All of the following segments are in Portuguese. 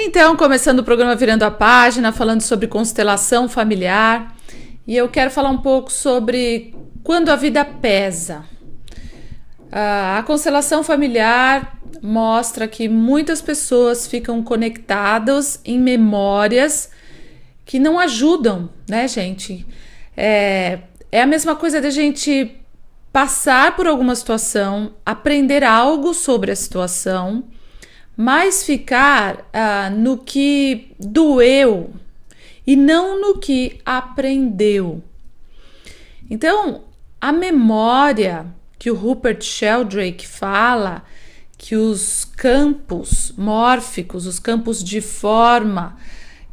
Então, começando o programa Virando a Página, falando sobre constelação familiar, e eu quero falar um pouco sobre quando a vida pesa. A constelação familiar mostra que muitas pessoas ficam conectadas em memórias que não ajudam, né, gente? É a mesma coisa da gente passar por alguma situação, aprender algo sobre a situação, mas ficar no que doeu e não no que aprendeu. Então, a memória que o Rupert Sheldrake fala, que os campos mórficos, os campos de forma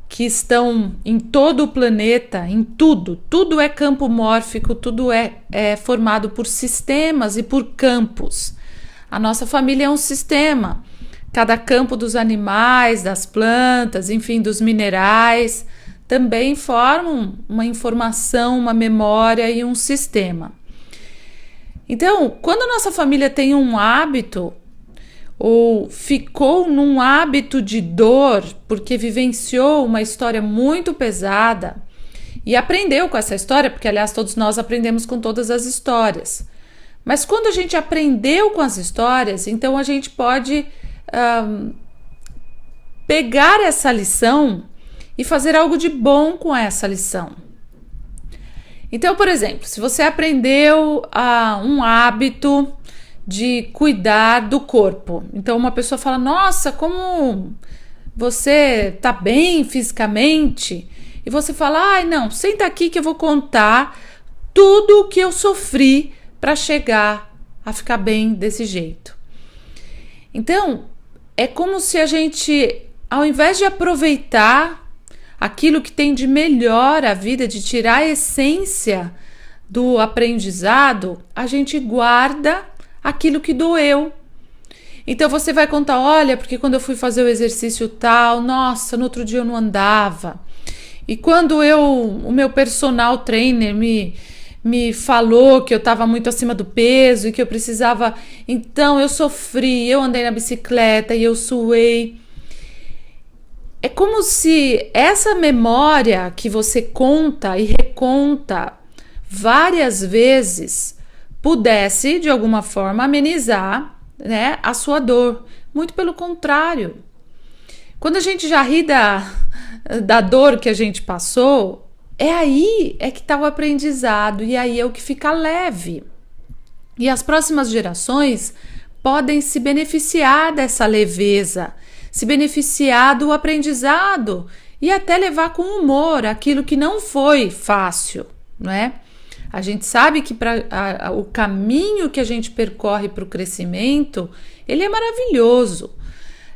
que estão em todo o planeta, em tudo é campo mórfico, tudo é formado por sistemas e por campos. A nossa família é um sistema. Cada campo dos animais, das plantas, enfim, dos minerais, também formam uma informação, uma memória e um sistema. Então, quando a nossa família tem um hábito, ou ficou num hábito de dor, porque vivenciou uma história muito pesada, e aprendeu com essa história, porque, aliás, todos nós aprendemos com todas as histórias. Mas quando a gente aprendeu com as histórias, então a gente pode pegar essa lição e fazer algo de bom com essa lição. Então, por exemplo, se você aprendeu um hábito de cuidar do corpo, então uma pessoa fala, nossa, como você tá bem fisicamente, e você fala, ai não, senta aqui que eu vou contar tudo o que eu sofri para chegar a ficar bem desse jeito. Então, é como se a gente, ao invés de aproveitar aquilo que tem de melhor a vida, de tirar a essência do aprendizado, a gente guarda aquilo que doeu. Então você vai contar, olha, porque quando eu fui fazer o exercício tal, nossa, no outro dia eu não andava. E quando o meu personal trainer me falou que eu estava muito acima do peso e que eu precisava, então eu sofri, eu andei na bicicleta e eu suei. É como se essa memória que você conta e reconta várias vezes pudesse, de alguma forma, amenizar, né, a sua dor. Muito pelo contrário. Quando a gente já ri da dor que a gente passou, aí que está o aprendizado, e aí é o que fica leve. E as próximas gerações podem se beneficiar dessa leveza, se beneficiar do aprendizado e até levar com humor aquilo que não foi fácil, não é? A gente sabe que o caminho que a gente percorre para o crescimento, ele é maravilhoso.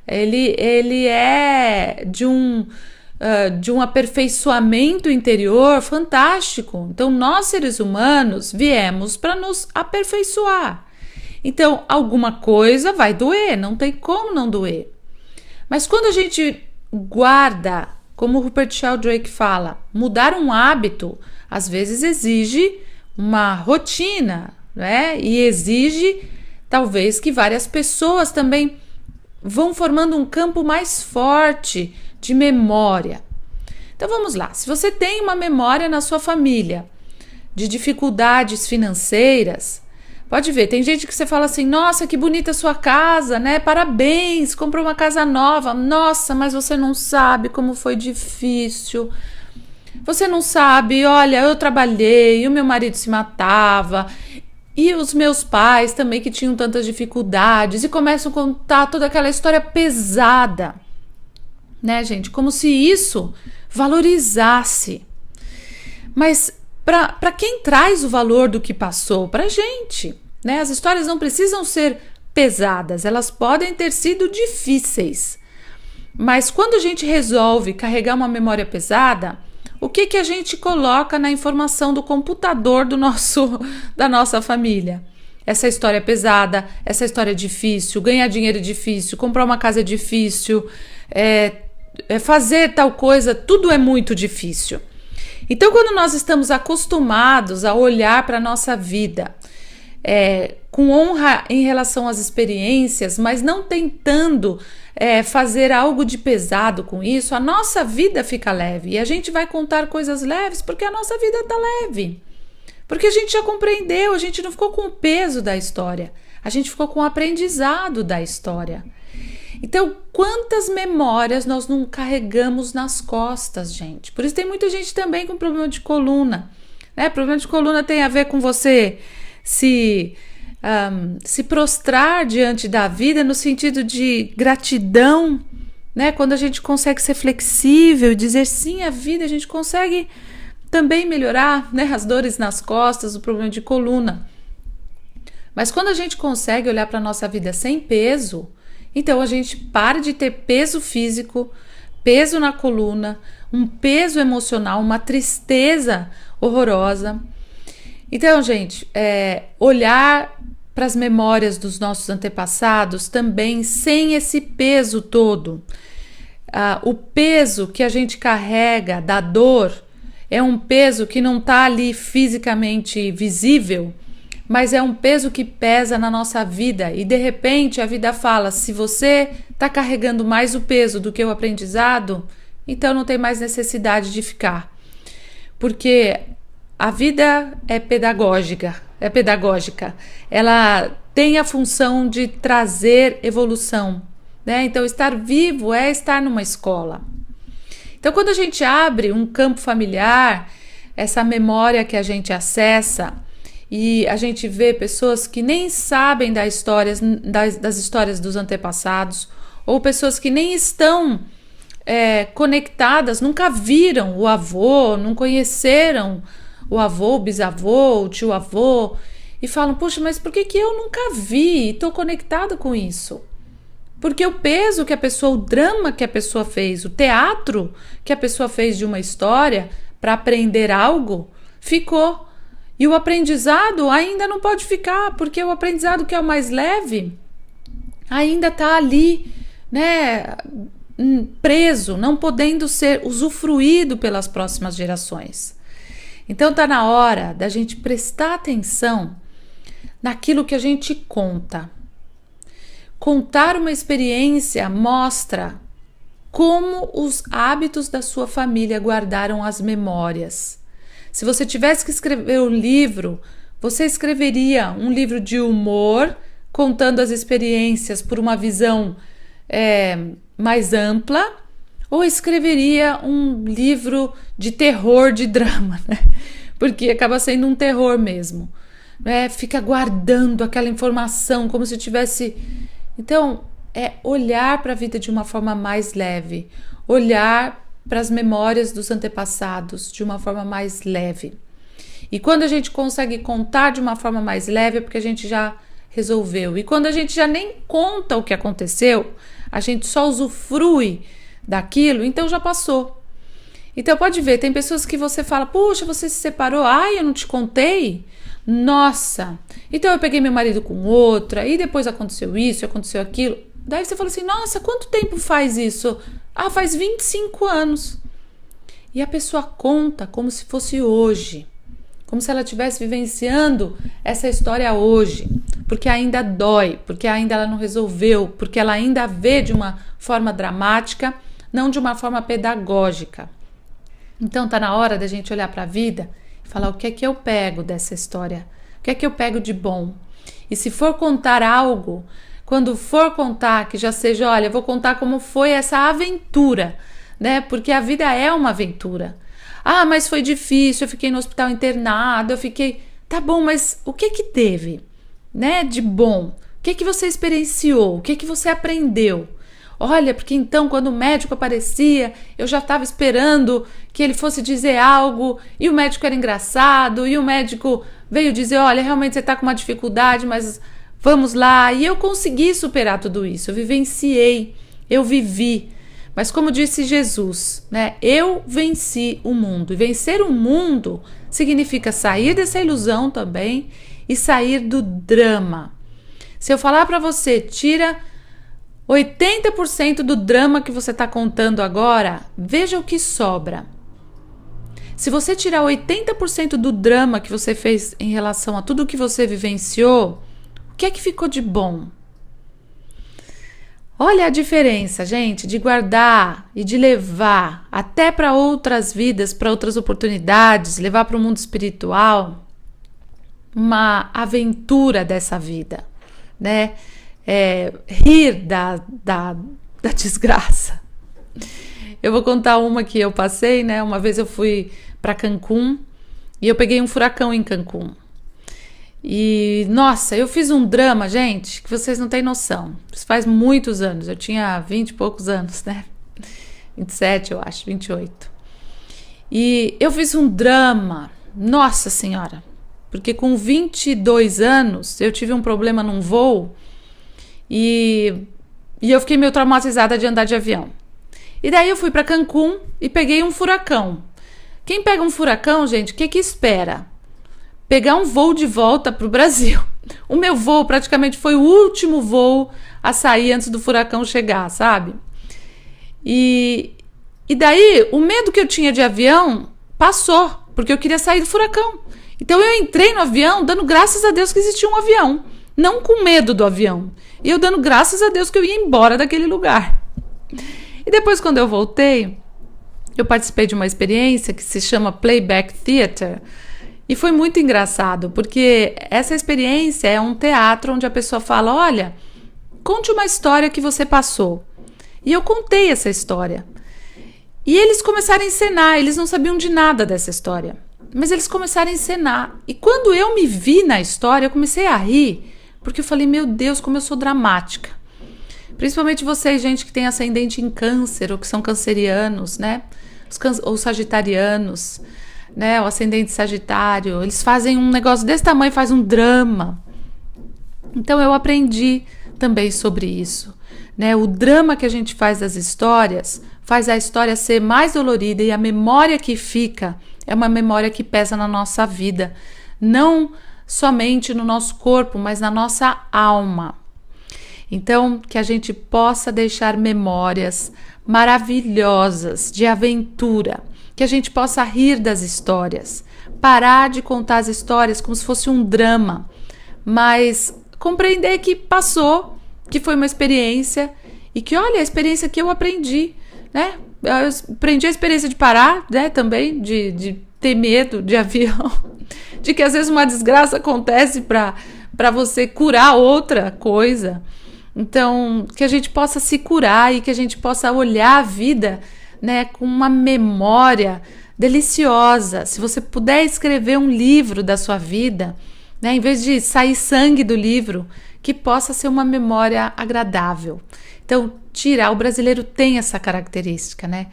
Ele é de um aperfeiçoamento interior fantástico. Então, nós seres humanos viemos para nos aperfeiçoar. Então, alguma coisa vai doer, não tem como não doer. Mas quando a gente guarda, como o Rupert Sheldrake fala, mudar um hábito, às vezes exige uma rotina, né? E exige, talvez, que várias pessoas também vão formando um campo mais forte de memória. Então vamos lá, se você tem uma memória na sua família de dificuldades financeiras, pode ver, tem gente que você fala assim, nossa, que bonita a sua casa, né? Parabéns, comprou uma casa nova. Nossa, mas você não sabe como foi difícil. Você não sabe, olha, eu trabalhei, o meu marido se matava, e os meus pais também que tinham tantas dificuldades, e começam a contar toda aquela história pesada, né, gente? Como se isso valorizasse. Mas para quem traz o valor do que passou? Pra gente, né? As histórias não precisam ser pesadas, elas podem ter sido difíceis. Mas quando a gente resolve carregar uma memória pesada, o que a gente coloca na informação do computador da nossa família? Essa história é pesada, essa história é difícil, ganhar dinheiro é difícil, comprar uma casa é difícil, fazer tal coisa, tudo é muito difícil. Então, quando nós estamos acostumados a olhar para a nossa vida com honra em relação às experiências, mas não tentando fazer algo de pesado com isso, a nossa vida fica leve. E a gente vai contar coisas leves porque a nossa vida está leve. Porque a gente já compreendeu, a gente não ficou com o peso da história, a gente ficou com o aprendizado da história. Então, quantas memórias nós não carregamos nas costas, gente? Por isso tem muita gente também com problema de coluna, né? Problema de coluna tem a ver com você se prostrar diante da vida no sentido de gratidão, né? Quando a gente consegue ser flexível e dizer sim à vida, a gente consegue também melhorar, né, as dores nas costas, o problema de coluna. Mas quando a gente consegue olhar para a nossa vida sem peso, então a gente para de ter peso físico, peso na coluna, um peso emocional, uma tristeza horrorosa. Então, gente, olhar para as memórias dos nossos antepassados também sem esse peso todo. O peso que a gente carrega da dor é um peso que não está ali fisicamente visível, mas é um peso que pesa na nossa vida. E de repente a vida fala, se você está carregando mais o peso do que o aprendizado, então não tem mais necessidade de ficar. Porque a vida é pedagógica. Ela tem a função de trazer evolução, né? Então estar vivo é estar numa escola. Então, quando a gente abre um campo familiar, essa memória que a gente acessa, e a gente vê pessoas que nem sabem das histórias dos antepassados, ou pessoas que nem estão conectadas, nunca viram o avô, não conheceram o avô, o bisavô, o tio-avô, e falam, poxa, mas por que eu nunca vi? Estou conectada com isso. Porque o peso que a pessoa, o drama que a pessoa fez, o teatro que a pessoa fez de uma história para aprender algo, ficou. E o aprendizado ainda não pode ficar, porque o aprendizado que é o mais leve ainda está ali, né, preso, não podendo ser usufruído pelas próximas gerações. Então está na hora da gente prestar atenção naquilo que a gente conta. Contar uma experiência mostra como os hábitos da sua família guardaram as memórias. Se você tivesse que escrever um livro, você escreveria um livro de humor, contando as experiências por uma visão mais ampla, ou escreveria um livro de terror, de drama, né? Porque acaba sendo um terror mesmo, né? Fica guardando aquela informação como se tivesse... Então, olhar para a vida de uma forma mais leve, olhar para as memórias dos antepassados de uma forma mais leve. E quando a gente consegue contar de uma forma mais leve é porque a gente já resolveu. E quando a gente já nem conta o que aconteceu, a gente só usufrui daquilo, então já passou. Então pode ver, tem pessoas que você fala, puxa, você se separou, ai, eu não te contei? Nossa, então eu peguei meu marido com outra, e depois aconteceu isso, aconteceu aquilo. Daí você fala assim, nossa, quanto tempo faz isso? Ah, faz 25 anos. E a pessoa conta como se fosse hoje, como se ela estivesse vivenciando essa história hoje, porque ainda dói, porque ainda ela não resolveu, porque ela ainda vê de uma forma dramática, não de uma forma pedagógica. Então tá na hora da gente olhar para a vida e falar o que é que eu pego dessa história, o que é que eu pego de bom. E se for contar algo, quando for contar, que já seja, olha, eu vou contar como foi essa aventura, né? Porque a vida é uma aventura. Ah, mas foi difícil, eu fiquei no hospital internado, eu fiquei... Tá bom, mas o que que teve, né, de bom? O que que você experienciou? O que que você aprendeu? Olha, porque então quando o médico aparecia, eu já estava esperando que ele fosse dizer algo, e o médico era engraçado, e o médico veio dizer, olha, realmente você está com uma dificuldade, mas vamos lá. E eu consegui superar tudo isso, eu vivenciei, eu vivi. Mas como disse Jesus, né, eu venci o mundo. E vencer o mundo significa sair dessa ilusão também e sair do drama. Se eu falar para você, tira 80% do drama que você está contando agora, veja o que sobra. Se você tirar 80% do drama que você fez em relação a tudo que você vivenciou, o que é que ficou de bom? Olha a diferença, gente, de guardar e de levar até para outras vidas, para outras oportunidades, levar para o mundo espiritual, uma aventura dessa vida, né? Rir da desgraça. Eu vou contar uma que eu passei, né? Uma vez eu fui para Cancún e eu peguei um furacão em Cancún. E, nossa, eu fiz um drama, gente, que vocês não têm noção. Isso faz muitos anos, eu tinha 20 e poucos anos, né? 27, eu acho, 28. E eu fiz um drama, nossa senhora, porque com 22 anos eu tive um problema num voo e eu fiquei meio traumatizada de andar de avião. E daí eu fui para Cancún e peguei um furacão. Quem pega um furacão, gente, o que espera? Pegar um voo de volta para o Brasil. O meu voo praticamente foi o último voo a sair antes do furacão chegar, sabe? E daí o medo que eu tinha de avião passou, porque eu queria sair do furacão. Então eu entrei no avião dando graças a Deus que existia um avião, não com medo do avião. E eu dando graças a Deus que eu ia embora daquele lugar. E depois, quando eu voltei, eu participei de uma experiência que se chama Playback Theater. E foi muito engraçado, porque essa experiência é um teatro onde a pessoa fala, olha, conte uma história que você passou. E eu contei essa história. E eles começaram a encenar, eles não sabiam de nada dessa história. Mas eles começaram a encenar. E quando eu me vi na história, eu comecei a rir, porque eu falei, meu Deus, como eu sou dramática. Principalmente vocês, gente que tem ascendente em câncer, ou que são cancerianos, né? Ou sagitarianos, né, o ascendente sagitário, eles fazem um negócio desse tamanho, faz um drama. Então eu aprendi também sobre isso, né? O drama que a gente faz das histórias faz a história ser mais dolorida e a memória que fica é uma memória que pesa na nossa vida, não somente no nosso corpo, mas na nossa alma. Então, que a gente possa deixar memórias maravilhosas de aventura, que a gente possa rir das histórias, parar de contar as histórias como se fosse um drama, mas compreender que passou, que foi uma experiência e que, olha, a experiência que eu aprendi, né? Eu aprendi a experiência de parar, né? Também, de ter medo de avião, de que às vezes uma desgraça acontece para você curar outra coisa. Então, que a gente possa se curar e que a gente possa olhar a vida, né, com uma memória deliciosa. Se você puder escrever um livro da sua vida, né, em vez de sair sangue do livro, que possa ser uma memória agradável. Então, o brasileiro tem essa característica, né?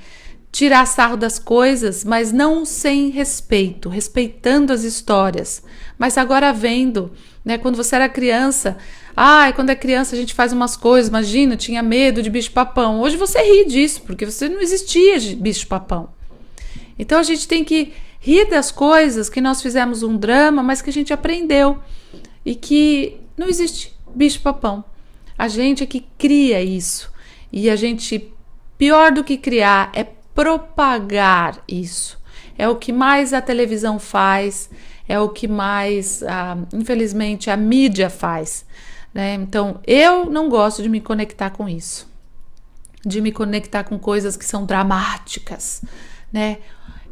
Tirar sarro das coisas, mas não sem respeito, respeitando as histórias. Mas agora vendo, né, quando você era criança, quando é criança a gente faz umas coisas, imagina, tinha medo de bicho-papão. Hoje você ri disso, porque você não existia de bicho-papão. Então a gente tem que rir das coisas que nós fizemos um drama, mas que a gente aprendeu. E que não existe bicho-papão. A gente é que cria isso. E a gente, pior do que criar, é propagar isso. É o que mais a televisão faz, é o que mais, infelizmente, a mídia faz. Né? Então, eu não gosto de me conectar com isso, de me conectar com coisas que são dramáticas, né?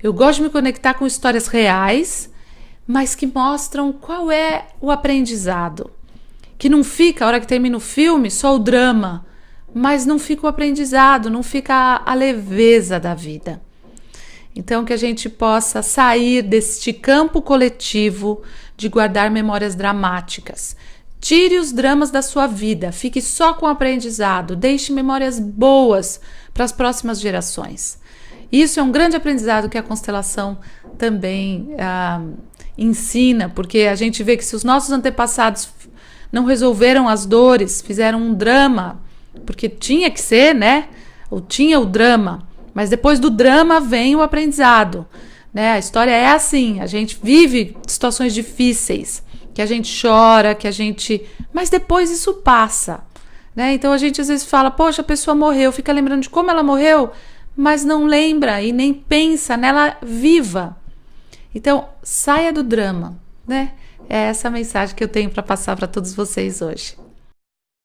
Eu gosto de me conectar com histórias reais, mas que mostram qual é o aprendizado, que não fica, a hora que termina o filme, só o drama, mas não fica o aprendizado, não fica a leveza da vida. Então, que a gente possa sair deste campo coletivo de guardar memórias dramáticas. Tire os dramas da sua vida, fique só com o aprendizado, deixe memórias boas para as próximas gerações. Isso é um grande aprendizado que a constelação também ensina, porque a gente vê que se os nossos antepassados não resolveram as dores, fizeram um drama, porque tinha que ser, né? Ou tinha o drama, mas depois do drama vem o aprendizado, né? A história é assim, a gente vive situações difíceis, que a gente chora, mas depois isso passa, né? Então a gente às vezes fala, poxa, a pessoa morreu, fica lembrando de como ela morreu, mas não lembra e nem pensa nela viva. Então saia do drama, né? É essa a mensagem que eu tenho para passar para todos vocês hoje.